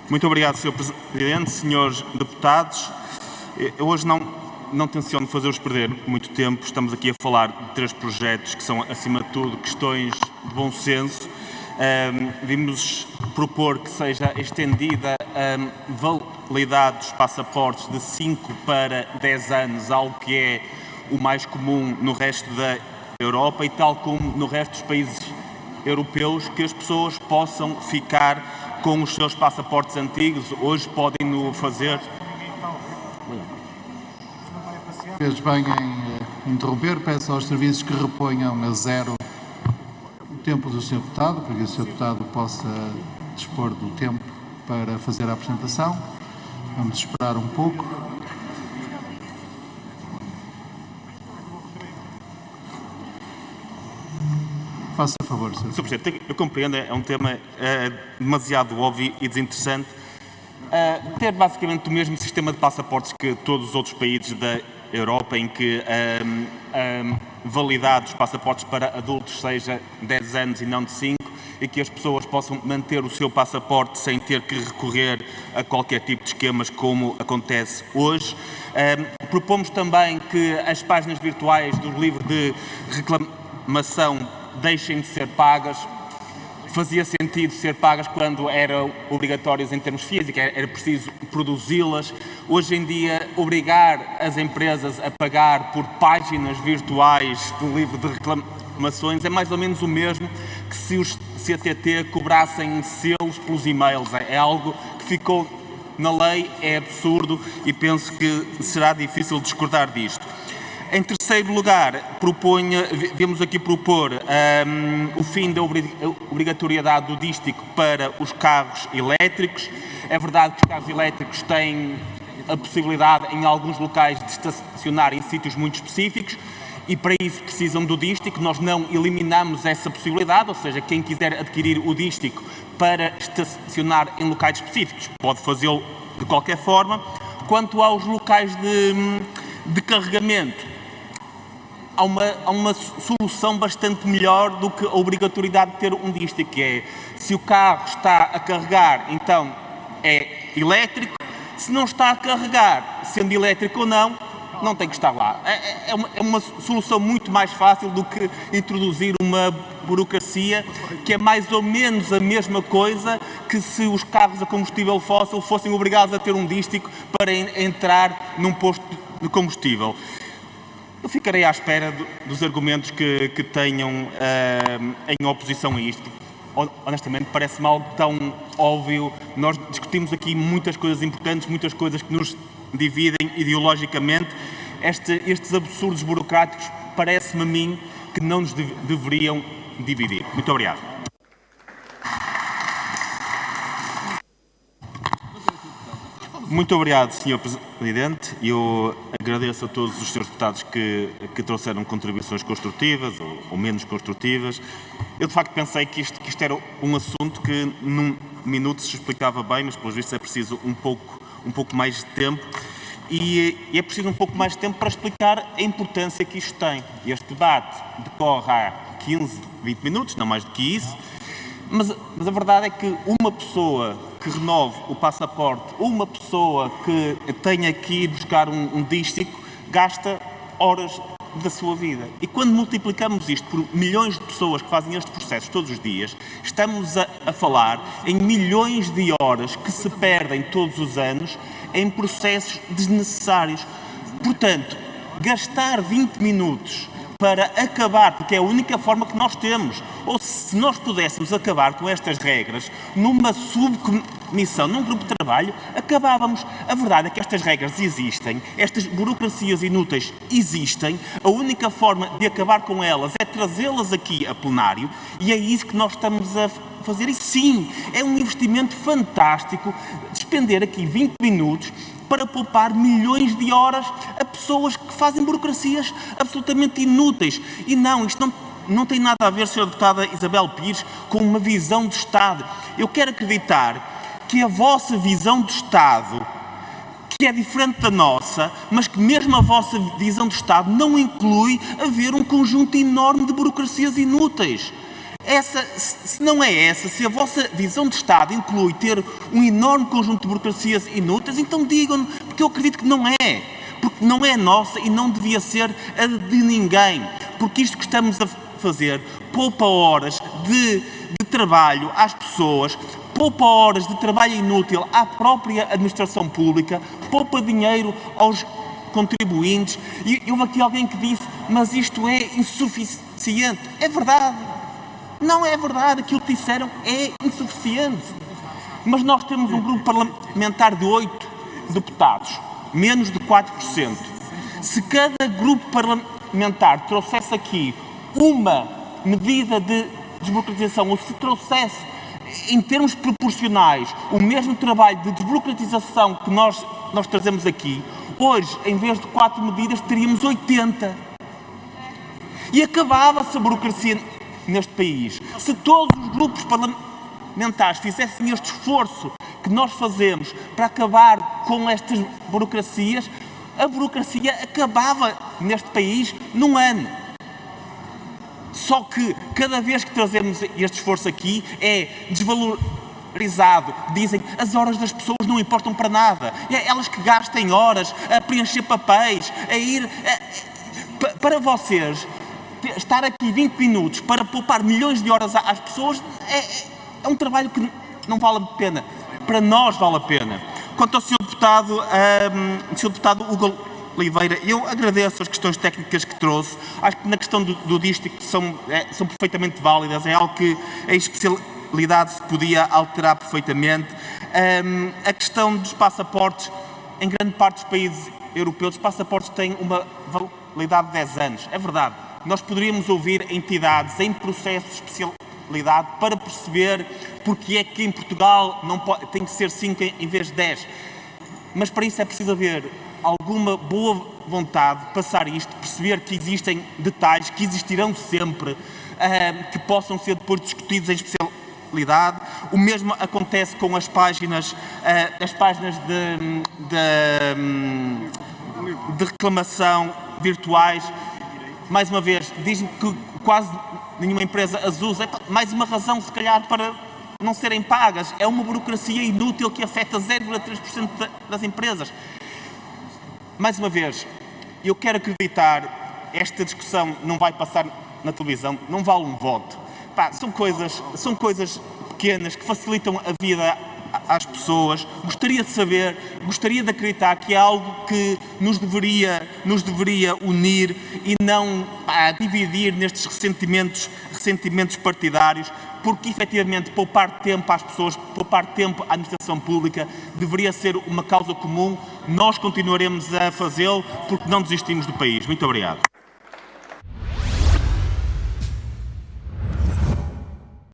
Muito obrigado, Sr. Presidente, senhores deputados. Eu hoje não tenciono fazer-vos perder muito tempo. Estamos aqui a falar de 3 projetos que são, acima de tudo, questões de bom senso. Vimos propor que seja estendida a validade dos passaportes de 5 para 10 anos, algo que é o mais comum no resto da Europa e tal como no resto dos países europeus, que as pessoas possam ficar com os seus passaportes antigos. Hoje podem-no fazer. Fez bem em interromper. Peço aos serviços que reponham a zero o tempo do Sr. Deputado, para que o Sr. Deputado possa dispor do tempo para fazer a apresentação. Vamos esperar um pouco. Faça favor, Sr. Sr. Presidente, eu compreendo, é um tema demasiado óbvio e desinteressante. Ter basicamente o mesmo sistema de passaportes que todos os outros países da Europa, em que a validade dos passaportes para adultos seja 10 anos e não de 5, e que as pessoas possam manter o seu passaporte sem ter que recorrer a qualquer tipo de esquemas como acontece hoje. Propomos também que as páginas virtuais do livro de reclamação deixem de ser pagas. Fazia sentido ser pagas quando eram obrigatórias em termos físicos, era preciso produzi-las. Hoje em dia, obrigar as empresas a pagar por páginas virtuais do livro de reclamações é mais ou menos o mesmo que se os CTT cobrassem selos pelos e-mails. É algo que ficou na lei, é absurdo e penso que será difícil discordar disto. Em terceiro lugar, vemos aqui propor o fim da obrigatoriedade do dístico para os carros elétricos. É verdade que os carros elétricos têm a possibilidade, em alguns locais, de estacionar em sítios muito específicos e para isso precisam do dístico. Nós não eliminamos essa possibilidade, ou seja, quem quiser adquirir o dístico para estacionar em locais específicos pode fazê-lo de qualquer forma. Quanto aos locais de carregamento, há uma solução bastante melhor do que a obrigatoriedade de ter um dístico, que é, se o carro está a carregar, então é elétrico. Se não está a carregar, sendo elétrico ou não tem que estar lá. É uma solução muito mais fácil do que introduzir uma burocracia que é mais ou menos a mesma coisa que se os carros a combustível fóssil fossem obrigados a ter um dístico para entrar num posto de combustível. Eu ficarei à espera dos argumentos que tenham em oposição a isto. Honestamente, parece-me algo tão óbvio. Nós discutimos aqui muitas coisas importantes, muitas coisas que nos dividem ideologicamente. Estes absurdos burocráticos, parece-me a mim, que não nos deveriam dividir. Muito obrigado. Muito obrigado, Sr. Presidente. Eu agradeço a todos os Srs. Deputados que trouxeram contribuições construtivas ou menos construtivas. Eu, de facto, pensei que isto era um assunto que num minuto se explicava bem, mas, pelos vistos, é preciso um pouco mais de tempo. E é preciso um pouco mais de tempo para explicar a importância que isto tem. Este debate decorre há 15, 20 minutos, não mais do que isso. Mas a verdade é que uma pessoa que renove o passaporte, uma pessoa que tenha que ir buscar um dístico, gasta horas da sua vida. E quando multiplicamos isto por milhões de pessoas que fazem este processo todos os dias, estamos a falar em milhões de horas que se perdem todos os anos em processos desnecessários. Portanto, gastar 20 minutos para acabar, porque é a única forma que nós temos, ou se nós pudéssemos acabar com estas regras numa subcomissão, num grupo de trabalho, acabávamos. A verdade é que estas regras existem, estas burocracias inúteis existem, a única forma de acabar com elas é trazê-las aqui a plenário e é isso que nós estamos a fazer. E sim, é um investimento fantástico despender aqui 20 minutos para poupar milhões de horas a pessoas que fazem burocracias absolutamente inúteis. E não, isto não tem nada a ver, Sra. Deputada Isabel Pires, com uma visão de Estado. Eu quero acreditar que a vossa visão de Estado, que é diferente da nossa, mas que mesmo a vossa visão de Estado não inclui haver um conjunto enorme de burocracias inúteis. Se não é essa, se a vossa visão de Estado inclui ter um enorme conjunto de burocracias inúteis, então digam-no, porque eu acredito que não é. Porque não é nossa e não devia ser a de ninguém. Porque isto que estamos a fazer poupa horas de trabalho às pessoas, poupa horas de trabalho inútil à própria administração pública, poupa dinheiro aos contribuintes. E houve aqui alguém que disse, mas isto é insuficiente. É verdade. Não é verdade. Aquilo que disseram é insuficiente. Mas nós temos um grupo parlamentar de 8 deputados, menos de 4%. Se cada grupo parlamentar trouxesse aqui uma medida de desburocratização, ou se trouxesse em termos proporcionais o mesmo trabalho de desburocratização que nós trazemos aqui, hoje, em vez de 4 medidas, teríamos 80. E acabava-se a burocracia neste país. Se todos os grupos parlamentares fizessem este esforço que nós fazemos para acabar com estas burocracias, a burocracia acabava neste país num ano. Só que cada vez que trazemos este esforço aqui é desvalorizado. Dizem que as horas das pessoas não importam para nada. É elas que gastem horas a preencher papéis, a ir... Para vocês, estar aqui 20 minutos para poupar milhões de horas às pessoas é um trabalho que não vale a pena. Para nós vale a pena. Quanto ao Sr. Deputado Hugo Oliveira, eu agradeço as questões técnicas que trouxe. Acho que na questão do dístico são perfeitamente válidas. É algo que a especialidade se podia alterar perfeitamente. A questão dos passaportes, em grande parte dos países europeus, os passaportes têm uma validade de 10 anos. É verdade. Nós poderíamos ouvir entidades em processo de especialidade para perceber porque é que em Portugal não pode, tem que ser 5 em vez de 10. Mas para isso é preciso haver alguma boa vontade de passar isto, perceber que existem detalhes, que existirão sempre, que possam ser depois discutidos em especialidade. O mesmo acontece com as páginas de reclamação virtuais. Mais uma vez, diz-me que quase nenhuma empresa as usa. Mais uma razão, se calhar, para não serem pagas. É uma burocracia inútil que afeta 0,3% das empresas. Mais uma vez, eu quero acreditar, esta discussão não vai passar na televisão, não vale um voto. São coisas pequenas que facilitam a vida às pessoas. Gostaria de saber, gostaria de acreditar que é algo que nos deveria unir e não dividir nestes ressentimentos partidários, porque efetivamente poupar tempo às pessoas, poupar tempo à administração pública deveria ser uma causa comum. Nós continuaremos a fazê-lo porque não desistimos do país. Muito obrigado.